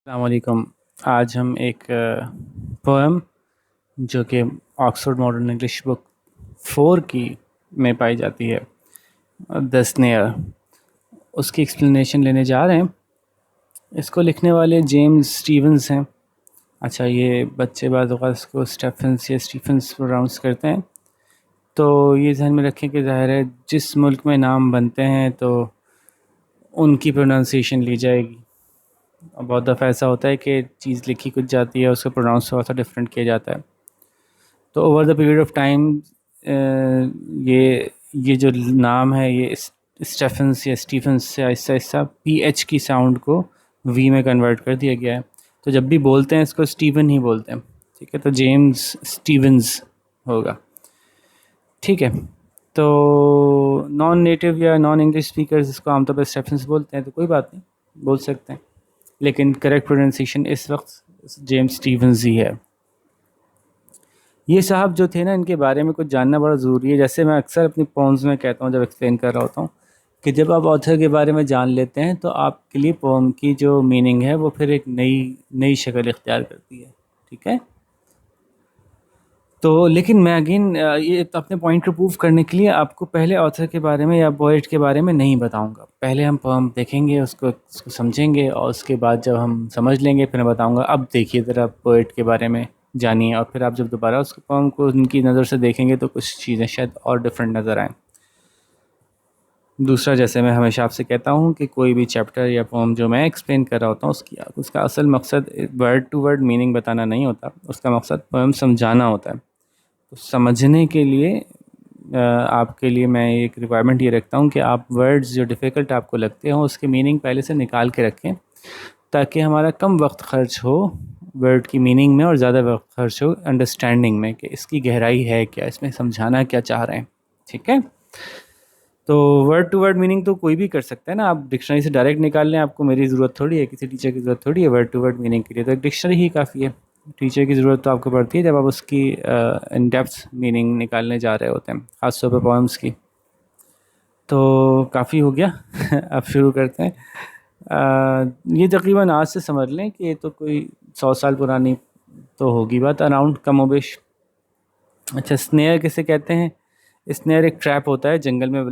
السلام علیکم۔ آج ہم ایک پوئم جو کہ آکسفورڈ ماڈرن انگلش بک 4 کی میں پائی جاتی ہے، دا اسنیئر، اس کی ایکسپلینیشن لینے جا رہے ہیں۔ اس کو لکھنے والے جیمز اسٹیونز ہیں۔ اچھا، یہ بچے بعض اوقات اس کو اسٹیفنس یا اسٹیفنس پروناؤنس کرتے ہیں، تو یہ ذہن میں رکھیں کہ ظاہر ہے جس ملک میں نام بنتے ہیں تو ان کی پروننسیشن لی جائے گی۔ بہت دفعہ ایسا ہوتا ہے کہ چیز لکھی کچھ جاتی ہے، اس کو پروناؤنس تھوڑا سا ڈفرینٹ کیا جاتا ہے۔ تو over the period of time یہ جو نام ہے یہ اسٹیفنس یا اسٹیفنس سے آہستہ آہستہ پی ایچ کی ساؤنڈ کو وی میں کنورٹ کر دیا گیا ہے، تو جب بھی بولتے ہیں اس کو اسٹیون ہی بولتے ہیں، ٹھیک ہے؟ تو جیمز اسٹیونز ہوگا، ٹھیک ہے؟ تو نان نیٹو یا نان انگلش اسپیکرز اس کو عام طور پر اسٹیفنس بولتے ہیں، تو کوئی بات نہیں، بول سکتے ہیں، لیکن کریکٹ پروننسیشن اس وقت جیمز اسٹیونز ہی ہے۔ یہ صاحب جو تھے نا، ان کے بارے میں کچھ جاننا بڑا ضروری ہے۔ جیسے میں اکثر اپنی پومز میں کہتا ہوں جب ایکسپلین کر رہا ہوتا ہوں کہ جب آپ آتھر کے بارے میں جان لیتے ہیں تو آپ کے لیے پوم کی جو میننگ ہے وہ پھر ایک نئی شکل اختیار کرتی ہے، ٹھیک ہے؟ تو لیکن میں اگین یہ اپنے پوائنٹ کو پروف کرنے کے لیے آپ کو پہلے آتھر کے بارے میں یا پوئٹ کے بارے میں نہیں بتاؤں گا۔ پہلے ہم پوم دیکھیں گے، اس کو سمجھیں گے، اور اس کے بعد جب ہم سمجھ لیں گے پھر میں بتاؤں گا اب دیکھیے ذرا پوئٹ کے بارے میں جانیے، اور پھر آپ جب دوبارہ اس پوم کو ان کی نظر سے دیکھیں گے تو کچھ چیزیں شاید اور ڈفرینٹ نظر آئیں۔ دوسرا، جیسے میں ہمیشہ آپ سے کہتا ہوں کہ کوئی بھی چیپٹر یا پوم جو میں ایکسپلین کر رہا ہوتا ہوں اس کا اصل مقصد ورڈ ٹو ورڈ میننگ بتانا نہیں ہوتا، اس کا مقصد پوم سمجھانا ہوتا ہے۔ تو سمجھنے کے لیے آپ کے لیے میں ایک ریکوائرمنٹ یہ رکھتا ہوں کہ آپ ورڈز جو ڈیفیکلٹ آپ کو لگتے ہوں اس کے میننگ پہلے سے نکال کے رکھیں، تاکہ ہمارا کم وقت خرچ ہو ورڈ کی میننگ میں اور زیادہ وقت خرچ ہو انڈرسٹینڈنگ میں کہ اس کی گہرائی ہے کیا، اس میں سمجھانا کیا چاہ رہے ہیں، ٹھیک ہے؟ تو ورڈ ٹو ورڈ میننگ تو کوئی بھی کر سکتا ہے نا، آپ ڈکشنری سے ڈائریکٹ نکال لیں، آپ کو میری ضرورت تھوڑی ہے، کسی ٹیچر کی ضرورت تھوڑی ہے ورڈ ٹو ورڈ میننگ کے لیے، تو ایک ڈکشنری ہی کافی ہے۔ ٹیچر کی ضرورت تو آپ کو پڑتی ہے جب آپ اس کی ان ڈیپتھ میننگ نکالنے جا رہے ہوتے ہیں، خاص طور پہ پوئمس کی۔ تو کافی ہو گیا اب شروع کرتے ہیں۔ یہ تقریباً آج سے سمجھ لیں کہ یہ تو کوئی 100 سال پرانی تو ہوگی بات، اراؤنڈ کم و بیش۔ اچھا، اسنیئر کسے کہتے ہیں؟ اسنیئر ایک ٹریپ ہوتا ہے جنگل میں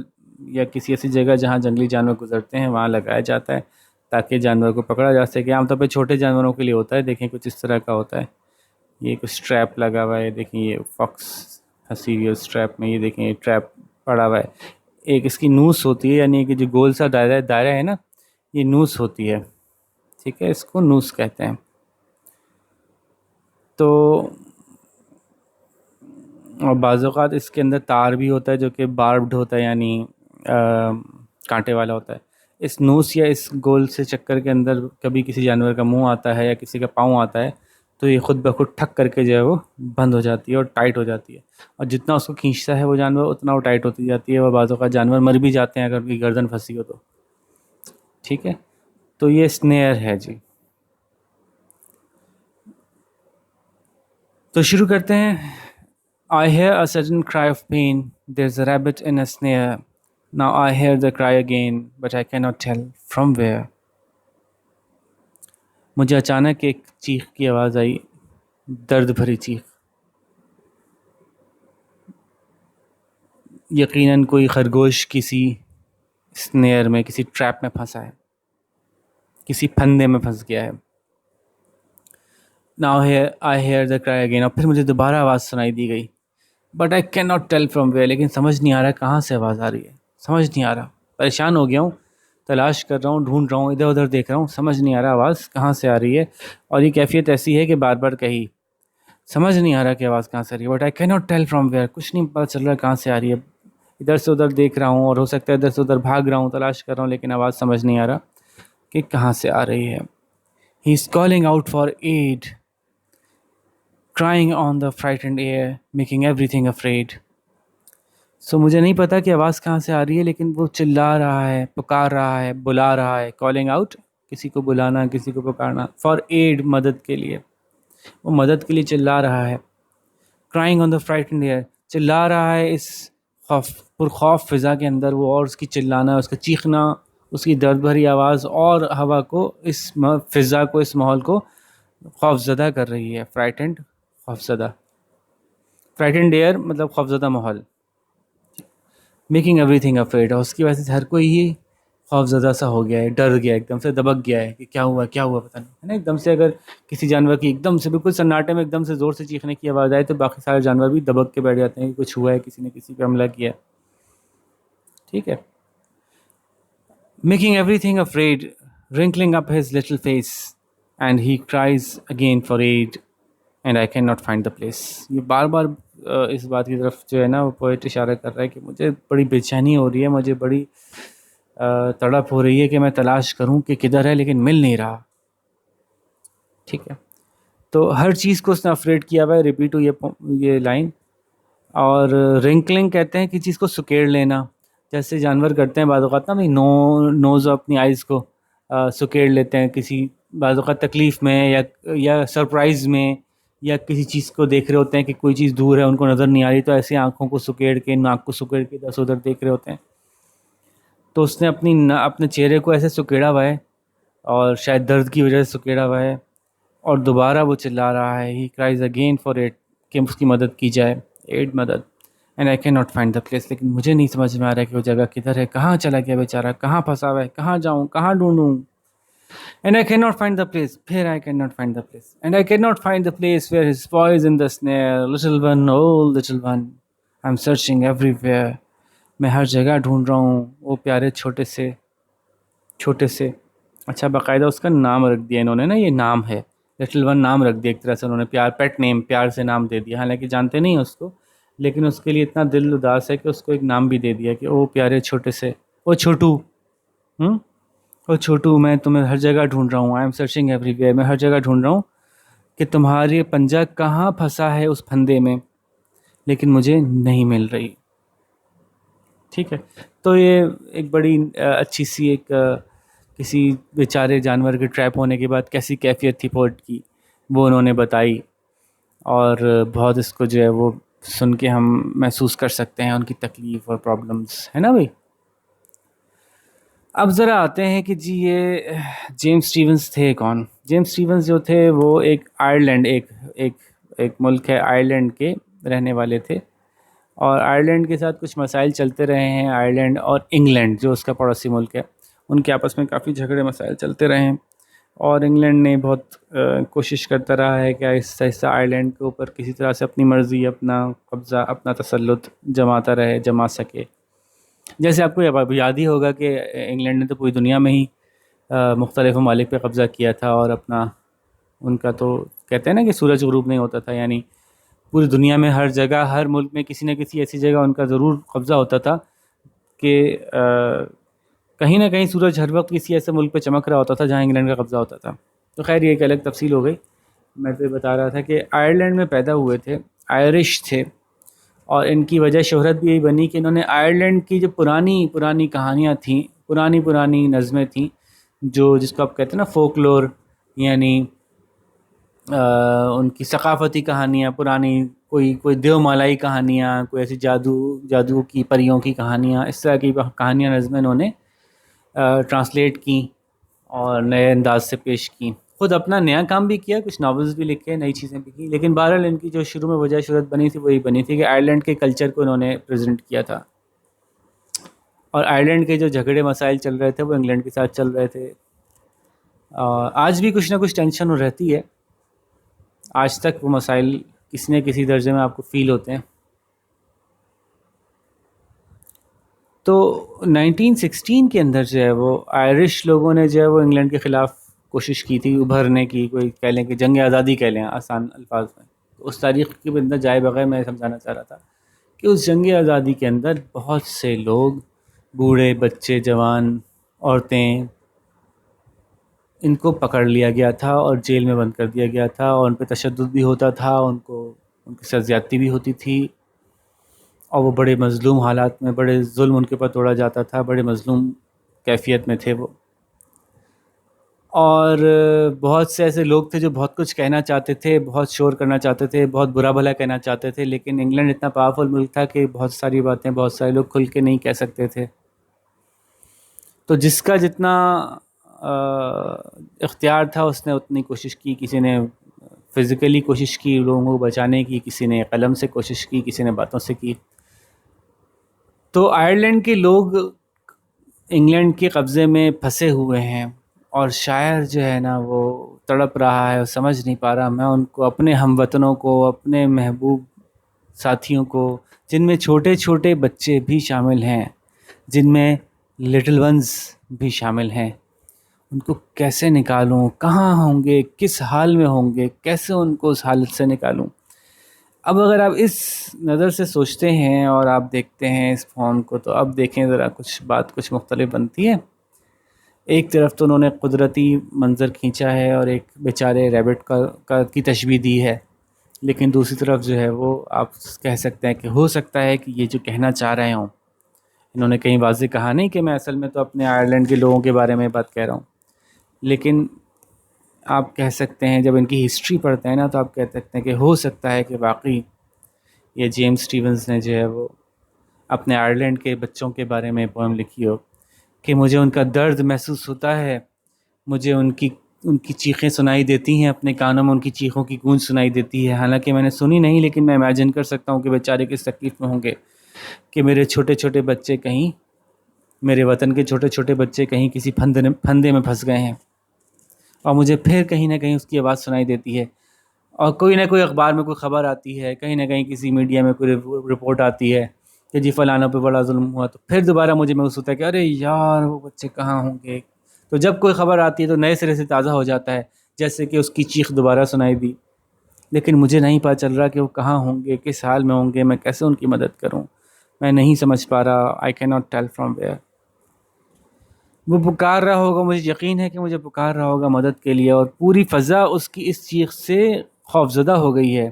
یا کسی ایسی جگہ جہاں جنگلی جانور گزرتے ہیں، وہاں لگایا جاتا ہے تاکہ جانور کو پکڑا جا سکے۔ عام طور پہ چھوٹے جانوروں کے لیے ہوتا ہے، دیکھیں کچھ اس طرح کا ہوتا ہے، یہ کچھ ٹریپ لگا ہوا ہے، دیکھیں یہ فاکس پھنسی ہوئی ہے اس ٹریپ میں، یہ دیکھیں یہ ٹریپ پڑا ہوا ہے۔ ایک اس کی نوس ہوتی ہے، یعنی کہ جو گول سا دائرہ ہے نا، یہ نوس ہوتی ہے، ٹھیک ہے؟ اس کو نوس کہتے ہیں۔ تو اور بعض اوقات اس کے اندر تار بھی ہوتا ہے جو کہ باربڈ ہوتا ہے، یعنی کانٹے والا ہوتا ہے۔ اس نوس یا اس گول سے چکر کے اندر کبھی کسی جانور کا منہ آتا ہے یا کسی کا پاؤں آتا ہے تو یہ خود بخود ٹھک کر کے جو ہے وہ بند ہو جاتی ہے اور ٹائٹ ہو جاتی ہے، اور جتنا اس کو کھینچتا ہے وہ جانور اتنا وہ ٹائٹ ہوتی جاتی ہے، اور بعض اوقات جانور مر بھی جاتے ہیں اگر ان کی گردن پھنسی ہو تو، ٹھیک ہے؟ تو یہ اسنیئر ہے جی۔ تو شروع کرتے ہیں۔ I hear a sudden cry of pain. There's a rabbit in a snare. Now I hear the cry again, but I cannot tell from where. مجھے اچانک ایک چیخ کی آواز آئی، درد بھری چیخ، یقیناً کوئی خرگوش کسی اسنیئر میں، کسی ٹریپ میں پھنسا ہے، کسی پھندے میں پھنس گیا ہے۔ Now I hear the cry again. اور پھر مجھے دوبارہ آواز سنائی دی گئی، but I can not tell from where, لیکن سمجھ نہیں آ رہا کہاں سے آواز آ رہی ہے، سمجھ نہیں آ رہا، پریشان ہو گیا ہوں، تلاش کر رہا ہوں، ڈھونڈ رہا ہوں، ادھر ادھر دیکھ رہا ہوں، سمجھ نہیں آ رہا آواز کہاں سے آ رہی ہے، اور یہ کیفیت ایسی ہے کہ بار بار کہی، سمجھ نہیں آ رہا کہ آواز کہاں سے آ رہی ہے، but I can not tell from where, کچھ نہیں پتہ چل رہا کہاں سے آ رہی ہے، ادھر سے ادھر دیکھ رہا ہوں، اور ہو سکتا ہے ادھر سے ادھر بھاگ رہا ہوں، تلاش کر رہا ہوں، لیکن آواز سمجھ نہیں آ رہا کہ کہاں سے آ رہی ہے۔ He is calling out for aid, crying on the frightened air, making everything afraid. سو مجھے نہیں پتا کہ آواز کہاں سے آ رہی ہے، لیکن وہ چلا رہا ہے، پکار رہا ہے، بلا رہا ہے، کالنگ آؤٹ، کسی کو بلانا، کسی کو پکارنا، فار ایڈ، مدد کے لیے، وہ مدد کے لیے چلا رہا ہے۔ کرائنگ آن دا فرائٹنڈ ایئر، چلا رہا ہے اس پرخوف فضا کے اندر وہ، اور اس کی چلانا، اس کا چیخنا اس کی درد بھری آواز اور ہوا کو، اس فضا کو، اس ماحول کو خوفزدہ کر رہی ہے. فرائٹنڈ، خوفزدہ. فرائٹنڈ ایئر مطلب خوفزدہ ماحول. میکنگ ایوری تھنگ افریڈ، اور اس کی وجہ سے ہر کوئی ہی خوفزدہ سا ہو گیا ہے، ڈر گیا ہے، ایک دم سے دبک گیا ہے کہ کیا ہوا کیا ہوا پتہ نہیں، ہے نا. ایک دم سے اگر کسی جانور کی ایک دم سے بالکل سناٹے میں ایک دم سے زور سے چیخنے کی آواز آئے تو باقی سارے جانور بھی دبک کے بیٹھ جاتے ہیں کہ کچھ ہوا ہے، کسی نے کسی پہ حملہ کیا. ٹھیک ہے. Making every thing afraid, wrinkling up his little face, and he cries again for aid, and I cannot find the place. یہ بار بار اس بات کی طرف جو ہے نا وہ پوئٹ اشارہ کر رہا ہے کہ مجھے بڑی بے چینی ہو رہی ہے، مجھے بڑی تڑپ ہو رہی ہے کہ میں تلاش کروں کہ کدھر ہے، لیکن مل نہیں رہا. ٹھیک ہے. تو ہر چیز کو اس نے افریڈ کیا ہوا ہے. ریپیٹ ہو یہ لائن. اور رنکلنگ کہتے ہیں کہ چیز کو سکیڑ لینا، جیسے جانور کرتے ہیں بعض اوقات نا، نوز اپنی آئیز کو سکیڑ لیتے ہیں کسی بعض اوقات تکلیف میں یا سرپرائز میں، یا کسی چیز کو دیکھ رہے ہوتے ہیں کہ کوئی چیز دور ہے ان کو نظر نہیں آ رہی، تو ایسے آنکھوں کو سکیڑ کے، ناک کو سکیڑ کے ادھر سے ادھر دیکھ رہے ہوتے ہیں. تو اس نے اپنے چہرے کو ایسے سکیڑا ہوا ہے، اور شاید درد کی وجہ سے سکیڑا ہوا ہے، اور دوبارہ وہ چلا رہا ہے. ہی کرائز اگین فار ایٹ، کہ اس کی مدد کی جائے، ایڈ، مدد. And I can not find the place, لیکن مجھے نہیں سمجھ میں آ رہا ہے کہ وہ جگہ کدھر ہے، کہاں چلا گیا بیچارہ، کہاں پھنسا ہوا ہے، کہاں جاؤں، کہاں ڈھونڈوں. And I can not find the place, پھر I can not find the place, and I can not find the place where his voice in the snare, little one, oh little one, I am searching everywhere. میں ہر جگہ ڈھونڈ رہا ہوں وہ پیارے چھوٹے سے. اچھا، باقاعدہ اس کا نام رکھ دیا انہوں نے نا، یہ نام ہے لٹل ون، نام رکھ دیا ایک طرح سے انہوں نے، پیٹ نیم، پیار سے نام دے دیا، حالانکہ جانتے نہیں ہیں اس کو، لیکن اس کے لیے اتنا دل اداس ہے کہ اس کو ایک نام بھی دے دیا کہ او پیارے چھوٹے سے، او چھوٹو، او چھوٹو، میں تمہیں ہر جگہ ڈھونڈ رہا ہوں، آئی ایم سرچنگ ایوری ویئر، میں ہر جگہ ڈھونڈ رہا ہوں کہ تمہاری پنجہ کہاں پھنسا ہے اس پھندے میں، لیکن مجھے نہیں مل رہی. ٹھیک ہے. تو یہ ایک بڑی اچھی سی ایک کسی بیچارے جانور کے ٹریپ ہونے کے بعد کیسی کیفیت تھی پوئٹ کی، وہ انہوں نے بتائی، اور بہت اس کو جو ہے وہ سن کے ہم محسوس کر سکتے ہیں ان کی تکلیف اور پرابلمس، ہے نا بھائی. اب ذرا آتے ہیں کہ جی یہ جیمس اسٹیونز تھے کون. جیمس اسٹیونز جو تھے وہ ایک آئرلینڈ، ایک ملک ہے آئرلینڈ کے رہنے والے تھے، اور آئرلینڈ کے ساتھ کچھ مسائل چلتے رہے ہیں. آئرلینڈ اور انگلینڈ جو اس کا پڑوسی ملک ہے، ان کے آپس میں کافی جھگڑے مسائل چلتے رہے ہیں، اور انگلینڈ نے بہت کوشش کرتا رہا ہے کہ آہستہ آہستہ آئرلینڈ کے اوپر کسی طرح سے اپنی مرضی، اپنا قبضہ، اپنا تسلط جما سکے. جیسے آپ کو یاد ہی ہوگا کہ انگلینڈ نے تو پوری دنیا میں ہی مختلف ممالک پہ قبضہ کیا تھا، اور ان کا تو کہتے ہیں نا کہ سورج غروب نہیں ہوتا تھا، یعنی پوری دنیا میں ہر جگہ، ہر ملک میں کسی نہ کسی ایسی جگہ ان کا ضرور قبضہ ہوتا تھا کہ کہیں نہ کہیں سورج ہر وقت کسی ایسے ملک پہ چمک رہا ہوتا تھا جہاں انگلینڈ کا قبضہ ہوتا تھا. تو خیر یہ ایک الگ تفصیل ہو گئی. میں تو یہ بتا رہا تھا کہ آئرلینڈ میں پیدا ہوئے تھے، آئرش تھے، اور ان کی وجہ شہرت بھی یہی بنی کہ انہوں نے آئرلینڈ کی جو پرانی کہانیاں تھیں، پرانی نظمیں تھیں، جس کو آپ کہتے ہیں نا فوک لور، یعنی ان کی ثقافتی کہانیاں پرانی، کوئی دیو مالائی کہانیاں، کوئی ایسی جادو کی پریوں کی کہانیاں، اس طرح کی کہانیاں، نظمیں انہوں نے ٹرانسلیٹ کی اور نئے انداز سے پیش کی. خود اپنا نیا کام بھی کیا، کچھ ناولز بھی لکھے، نئی چیزیں بھی کی، لیکن بہرحال ان کی جو شروع میں وجہ شہرت بنی تھی وہی بنی تھی کہ آئرلینڈ کے کلچر کو انہوں نے پریزنٹ کیا تھا، اور آئرلینڈ کے جو جھگڑے مسائل چل رہے تھے وہ انگلینڈ کے ساتھ چل رہے تھے. آج بھی کچھ نہ کچھ ٹینشن رہتی ہے، آج تک وہ مسائل کسی نہ کسی درجے میں آپ کو فیل ہوتے ہیں. تو 1916 کے اندر جو ہے وہ آئرش لوگوں نے جو ہے وہ انگلینڈ کے خلاف کوشش کی تھی ابھرنے کی، کوئی کہہ لیں کہ جنگ آزادی کہہ لیں آسان الفاظ میں. اس تاریخ کے اندر جائے بغیر میں سمجھانا چاہ رہا تھا کہ اس جنگ آزادی کے اندر بہت سے لوگ، بوڑھے، بچے، جوان، عورتیں، ان کو پکڑ لیا گیا تھا اور جیل میں بند کر دیا گیا تھا، اور ان پہ تشدد بھی ہوتا تھا، ان کے ساتھ زیادتی بھی ہوتی تھی، اور وہ بڑے مظلوم حالات میں، بڑے ظلم ان کے اوپر توڑا جاتا تھا، بڑے مظلوم کیفیت میں تھے وہ. اور بہت سے ایسے لوگ تھے جو بہت کچھ کہنا چاہتے تھے، بہت شور کرنا چاہتے تھے، بہت برا بھلا کہنا چاہتے تھے، لیکن انگلینڈ اتنا پاورفل ملک تھا کہ بہت ساری باتیں بہت سارے لوگ کھل کے نہیں کہہ سکتے تھے. تو جس کا جتنا اختیار تھا اس نے اتنی کوشش کی. کسی نے فزیکلی کوشش کی لوگوں کو بچانے کی, کسی نے قلم سے کوشش کی, کسی نے باتوں سے کی. تو آئرلینڈ کے لوگ انگلینڈ کے قبضے میں پھنسے ہوئے ہیں, اور شاعر جو ہے نا وہ تڑپ رہا ہے اور سمجھ نہیں پا رہا. میں ان کو, اپنے ہم وطنوں کو, اپنے محبوب ساتھیوں کو, جن میں چھوٹے چھوٹے بچے بھی شامل ہیں, جن میں لٹل ونز بھی شامل ہیں, ان کو کیسے نکالوں, کہاں ہوں گے, کس حال میں ہوں گے, کیسے ان کو اس حالت سے نکالوں. اب اگر آپ اس نظر سے سوچتے ہیں اور آپ دیکھتے ہیں اس فارم کو, تو اب دیکھیں ذرا کچھ مختلف بنتی ہے. ایک طرف تو انہوں نے قدرتی منظر کھینچا ہے اور ایک بیچارے ریبٹ کی تشبیہ دی ہے, لیکن دوسری طرف جو ہے وہ آپ کہہ سکتے ہیں کہ ہو سکتا ہے کہ یہ جو کہنا چاہ رہے ہوں, انہوں نے کہیں واضح کہا نہیں کہ میں اصل میں تو اپنے آئرلینڈ کے لوگوں کے بارے میں بات کہہ رہا ہوں, لیکن آپ کہہ سکتے ہیں جب ان کی ہسٹری پڑھتے ہیں نا تو آپ کہہ سکتے ہیں کہ ہو سکتا ہے کہ واقعی یہ جیمز اسٹیونز نے جو ہے وہ اپنے آئرلینڈ کے بچوں کے بارے میں پوئم لکھی ہو, کہ مجھے ان کا درد محسوس ہوتا ہے, مجھے ان کی چیخیں سنائی دیتی ہیں, اپنے کانوں میں ان کی چیخوں کی گونج سنائی دیتی ہے. حالانکہ میں نے سنی نہیں, لیکن میں امیجن کر سکتا ہوں کہ بیچارے کس تکلیف میں ہوں گے, کہ میرے چھوٹے چھوٹے بچے کہیں, میرے وطن کے چھوٹے چھوٹے بچے کہیں کسی پھندے میں پھنس گئے ہیں, اور مجھے پھر کہیں نہ کہیں اس کی آواز سنائی دیتی ہے, اور کوئی نہ کوئی اخبار میں کوئی خبر آتی ہے, کہیں نہ کہیں کسی میڈیا میں کوئی رپورٹ آتی ہے کہ جی فلانوں پہ بڑا ظلم ہوا, تو پھر دوبارہ مجھے محسوس ہوتا ہے کہ ارے یار وہ بچے کہاں ہوں گے. تو جب کوئی خبر آتی ہے تو نئے سرے سے تازہ ہو جاتا ہے, جیسے کہ اس کی چیخ دوبارہ سنائی دی, لیکن مجھے نہیں پتہ چل رہا کہ وہ کہاں ہوں گے, کس حال میں ہوں گے, میں کیسے ان کی مدد کروں, میں نہیں سمجھ پا رہا. آئی can not tell from where. وہ پکار رہا ہوگا, مجھے یقین ہے کہ مجھے پکار رہا ہوگا مدد کے لیے, اور پوری فضا اس کی اس چیخ سے خوفزدہ ہو گئی ہے.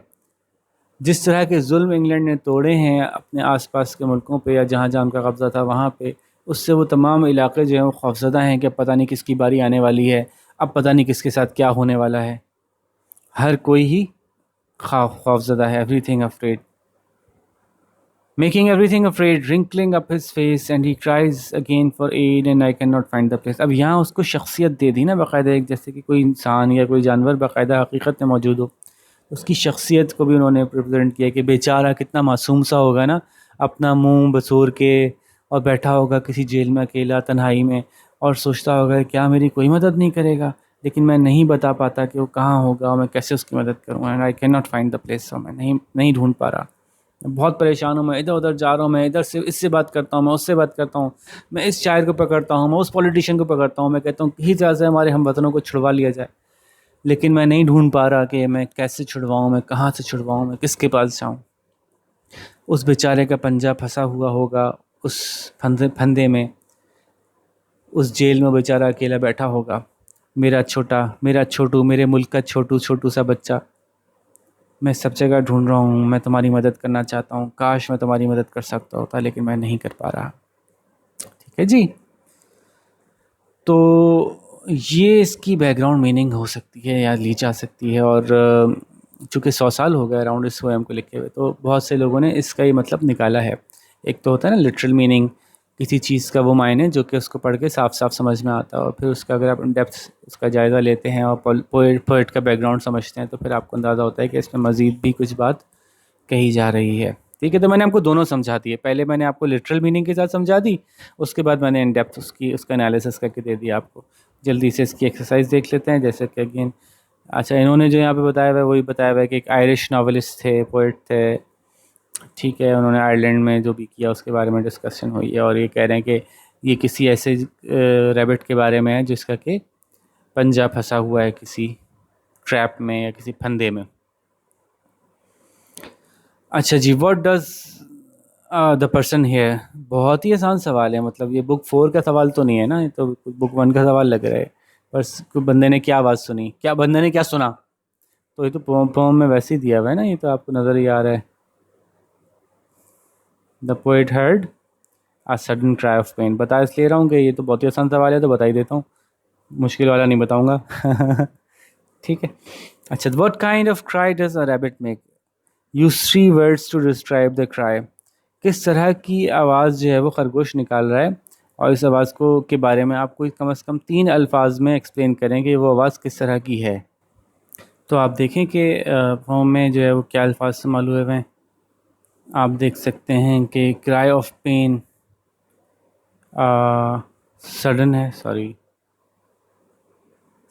جس طرح کے ظلم انگلینڈ نے توڑے ہیں اپنے آس پاس کے ملکوں پہ, یا جہاں جہاں ان کا قبضہ تھا وہاں پہ, اس سے وہ تمام علاقے جو ہیں وہ خوفزدہ ہیں کہ پتہ نہیں کس کی باری آنے والی ہے, اب پتہ نہیں کس کے ساتھ کیا ہونے والا ہے. ہر کوئی ہی خوفزدہ ہے. Every thing afraid, making everything afraid, wrinkling up his face, and he cries again for aid, and I cannot find the place. اب یہاں اس کو شخصیت دے دی نا باقاعدہ, ایک جیسے کہ کوئی انسان یا کوئی جانور باقاعدہ حقیقت میں موجود ہو, اس کی شخصیت کو بھی انہوں نے ریپرزینٹ کیا کہ بیچارہ کتنا معصوم سا ہوگا نا, اپنا منہ بسور کے, اور بیٹھا ہوگا کسی جیل میں اکیلا تنہائی میں, اور سوچتا ہوگا کیا میری کوئی مدد نہیں کرے گا, لیکن میں نہیں بتا پاتا کہ وہ کہاں ہوگا اور میں کیسے اس کی مدد کروں. And I can not find the place. میں نہیں ڈھونڈ پا رہا, بہت پریشان ہوں, میں ادھر ادھر جا رہا ہوں, میں ادھر سے اس سے بات کرتا ہوں, میں اس سے بات کرتا ہوں, میں اس شاعر کو پکڑتا ہوں, میں اس پولیٹیشین کو پکڑتا ہوں, میں کہتا ہوں کسی طرح سے ہمارے ہم وطنوں کو چھڑوا لیا جائے, لیکن میں نہیں ڈھونڈ پا رہا کہ میں کیسے چھڑواؤں, میں کہاں سے چھڑواؤں, میں کس کے پاس جاؤں. اس بیچارے کا پنجہ پھنسا ہوا ہوگا اس پھندے میں, اس جیل میں بیچارہ اکیلا بیٹھا ہوگا, میرا چھوٹو, میرے ملک کا چھوٹو سا بچہ, میں سب جگہ ڈھونڈ رہا ہوں, میں تمہاری مدد کرنا چاہتا ہوں, کاش میں تمہاری مدد کر سکتا ہوتا, لیکن میں نہیں کر پا رہا. ٹھیک ہے جی, تو یہ اس کی بیک گراؤنڈ میننگ ہو سکتی ہے یا لی جا سکتی ہے. اور چونکہ 100 سال ہو گئے اراؤنڈ اس پوئم کو لکھے ہوئے, تو بہت سے لوگوں نے اس کا یہ مطلب نکالا ہے. ایک تو ہوتا ہے نا لٹرل میننگ, کسی چیز کا وہ معنی جو کہ اس کو پڑھ کے صاف صاف سمجھ میں آتا ہے, اور پھر اس کا اگر آپ ان ڈیپتھ اس کا جائزہ لیتے ہیں اور پوئٹ کا بیک گراؤنڈ سمجھتے ہیں, تو پھر آپ کو اندازہ ہوتا ہے کہ اس میں مزید بھی کچھ بات کہی جا رہی ہے. ٹھیک ہے, تو میں نے آپ کو دونوں سمجھا دیے. پہلے میں نے آپ کو لٹرل میننگ کے ساتھ سمجھا دی, اس کے بعد میں نے ان ڈیپتھ اس کا انالیسس کر کے دے دیا آپ کو. جلدی سے اس کی ایکسرسائز دیکھ لیتے ہیں. جیسے کہ اگین, اچھا انہوں نے جو یہاں پہ بتایا ہوا ہے وہی بتایا ہوا ہے کہ ایک آئرش ناولسٹ تھے, پوئٹ تھے. ٹھیک ہے, انہوں نے آئرلینڈ میں جو بھی کیا اس کے بارے میں ڈسکشن ہوئی ہے, اور یہ کہہ رہے ہیں کہ یہ کسی ایسے ریبٹ کے بارے میں ہے جس کا کہ پنجہ پھنسا ہوا ہے کسی ٹریپ میں یا کسی پھندے میں. اچھا جی, what does the person here. بہت ہی آسان سوال ہے, مطلب یہ بک 4 کا سوال تو نہیں ہے نا, یہ تو بک 1 کا سوال لگ رہا ہے. بس بندے نے کیا آواز سنی, بندے نے کیا سنا, تو یہ تو پوم میں ویسے ہی دیا ہوا ہے نا, یہ تو آپ کو نظر ہی آ رہا ہے. The poet heard a sudden cry of pain. بتا اس لیے رہا ہوں کہ یہ تو بہت ہی آسان سوال ہے, تو بتا ہی دیتا ہوں, مشکل والا نہیں بتاؤں گا. ٹھیک ہے. اچھا, what kind of cry does a rabbit make. Use 3 words to describe the cry. کس طرح کی آواز جو ہے وہ خرگوش نکال رہا ہے, اور اس آواز کو کے بارے میں آپ کو کم از کم 3 الفاظ میں ایکسپلین کریں کہ وہ آواز کس طرح کی ہے. تو آپ دیکھیں کہ پوم میں جو ہے وہ کیا الفاظ استعمال ہوئے ہوئے ہیں. آپ دیکھ سکتے ہیں کہ کرائی آف پین سڈن ہے،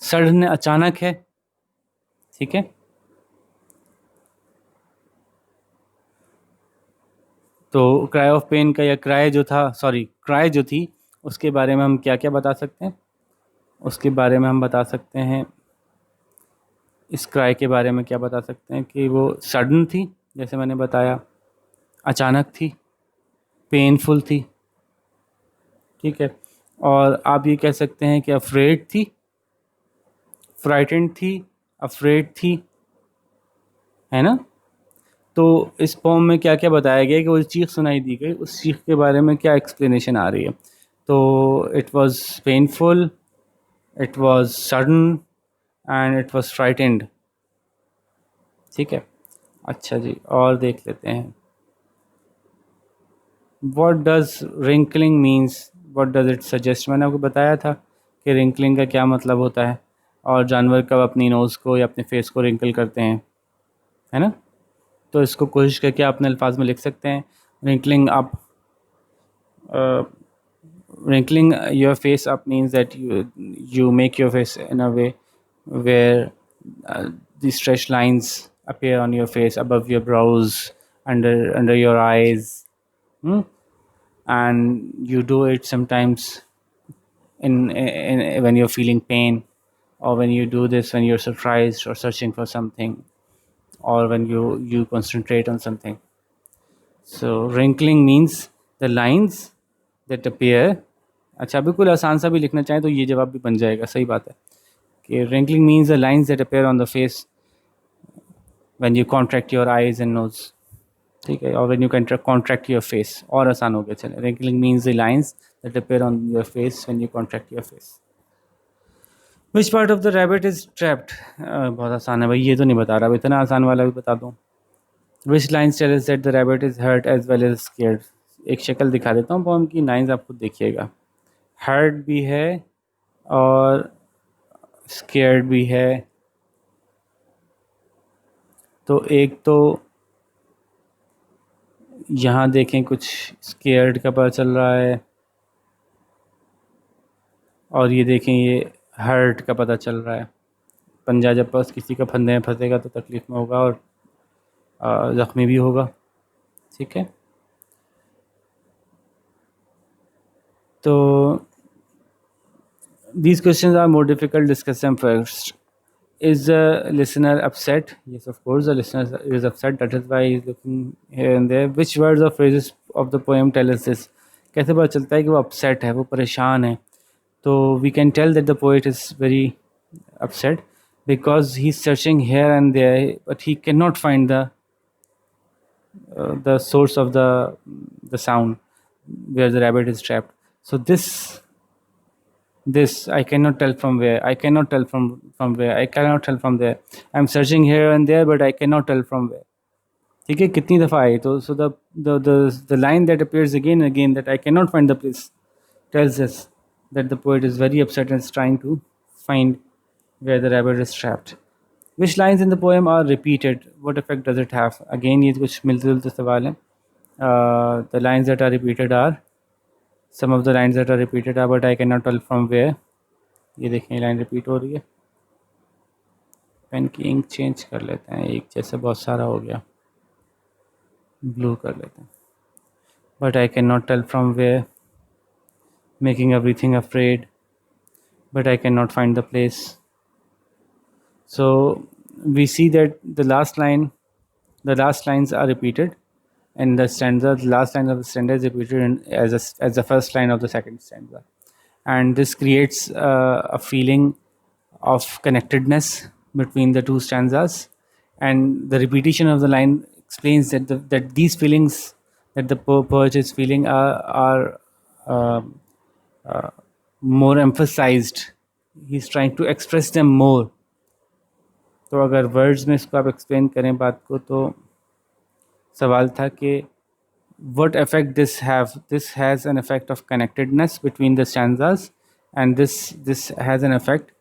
سڈن اچانک ہے، ٹھیک ہے. تو کرائی آف پین کا یا کرائی جو تھی اس کے بارے میں ہم کیا کیا بتا سکتے ہیں؟ اس کے بارے میں ہم بتا سکتے ہیں، اس کرائی کے بارے میں کیا بتا سکتے ہیں کہ وہ سڈن تھی، جیسے میں نے بتایا، اچانک تھی، پینفل تھی، ٹھیک ہے. اور آپ یہ کہہ سکتے ہیں کہ افریڈ تھی، فرائٹنڈ تھی، افریڈ تھی، ہے نا. تو اس پوم میں کیا کیا بتایا گیا کہ وہ چیخ سنائی دی گئی، اس چیخ کے بارے میں کیا ایکسپلینیشن آ رہی ہے. تو it was painful, it was sudden and it was frightened, ٹھیک ہے. اچھا جی، اور دیکھ لیتے ہیں. What does wrinkling means, what does it suggest. میں نے آپ کو بتایا تھا کہ رنکلنگ کا کیا مطلب ہوتا ہے، اور جانور کب اپنی نوز کو یا اپنے فیس کو رنکل کرتے ہیں، ہے نا. تو اس کو کوشش کر کے آپ اپنے الفاظ میں لکھ سکتے ہیں. رنکلنگ اپ، wrinkling your face up means that you make your face in a way where the stretched lines appear on your face, above your brows, under your eyes, and you do it sometimes in when you're feeling pain, or when you do this when you're surprised or searching for something, or when you concentrate on something. So wrinkling means the lines that appear. اچھا، بالکل آسان سا بھی لکھنا چاہیں تو یہ جواب بھی بن جائے گا، صحیح بات ہے کہ wrinkling means the lines that appear on the face when you contract your eyes and nose، ٹھیک ہے. اور when you contract your face، اور آسان ہو گیا. چلیں، wrinkling means the lines that appear on your face when you contract your face. which part of the rabbit is trapped؟ بہت آسان ہے بھائی، یہ تو نہیں بتا رہا، اتنا آسان والا بھی بتا دوں. which lines tell us that the rabbit is hurt as well as scared؟ ایک شکل دکھا دیتا ہوں پوم کی، لائنز آپ خود دیکھیے گا. ہرٹ بھی ہے اور اسکیئرڈ بھی ہے. تو ایک تو یہاں دیکھیں کچھ اسکیئرڈ کا پتہ چل رہا ہے، اور یہ دیکھیں یہ ہرٹ کا پتہ چل رہا ہے. پنجہ جب بس کسی کا پھندے میں پھنسے گا تو تکلیف میں ہوگا اور زخمی بھی ہوگا، ٹھیک ہے. تو these questions are more difficult. Discuss them first. Is the listener upset? Yes, of course, the listener is upset. That is why he is looking here and there. Which words or phrases of the poem tell us this? کیسے پتہ چلتا ہے کہ وہ upset ہے، وہ پریشان ہے؟ تو we can tell that the poet is very upset because he's searching here and there, but he cannot find the source of the sound where the rabbit is trapped. So this I cannot tell from where, I cannot tell from where, I cannot tell from there. I'm searching here and there but I cannot tell from where. ٹھیک ہے، کتنی دفعہ آئی تو so the line that appears again and again, that I cannot find the place, tells us that the poet is very upset and is trying to find where the rabbit is trapped. Which lines in the poem are repeated? What effect does it have? Again یہ کچھ ملتے جلتے سوال ہیں. The lines that are repeated are, some of the lines that are repeated are but I cannot tell from where. یہ دیکھیں یہ line repeat ہو رہی ہے. پین کی انک چینج کر لیتے ہیں، ایک جیسے بہت سارا ہو گیا، بلو کر لیتے ہیں. But I can not tell from where, making every thing afraid, but I can not find the place. So we see that the last lines are repeated in the stanza. The last line of the stanza is repeated as the first line of the second stanza, and this creates a feeling of connectedness between the two stanzas. And the repetition of the line explains that these feelings that the poet is feeling are more emphasized. He's trying to express them more. تو اگر words میں اس کو آپ explain کریں بات کو، تو سوال تھا کہ what effect this have? This has an effect of connectedness between the stanzas, and this has an effect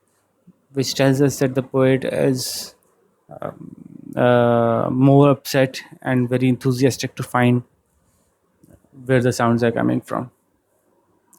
which tells us that the poet is more upset and very enthusiastic to find where the sounds are coming from.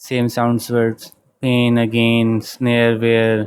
same sounds words, pain, again, snare, where,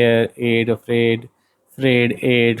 air, aid, afraid, afraid, aid,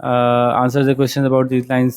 Answer the questions about these lines.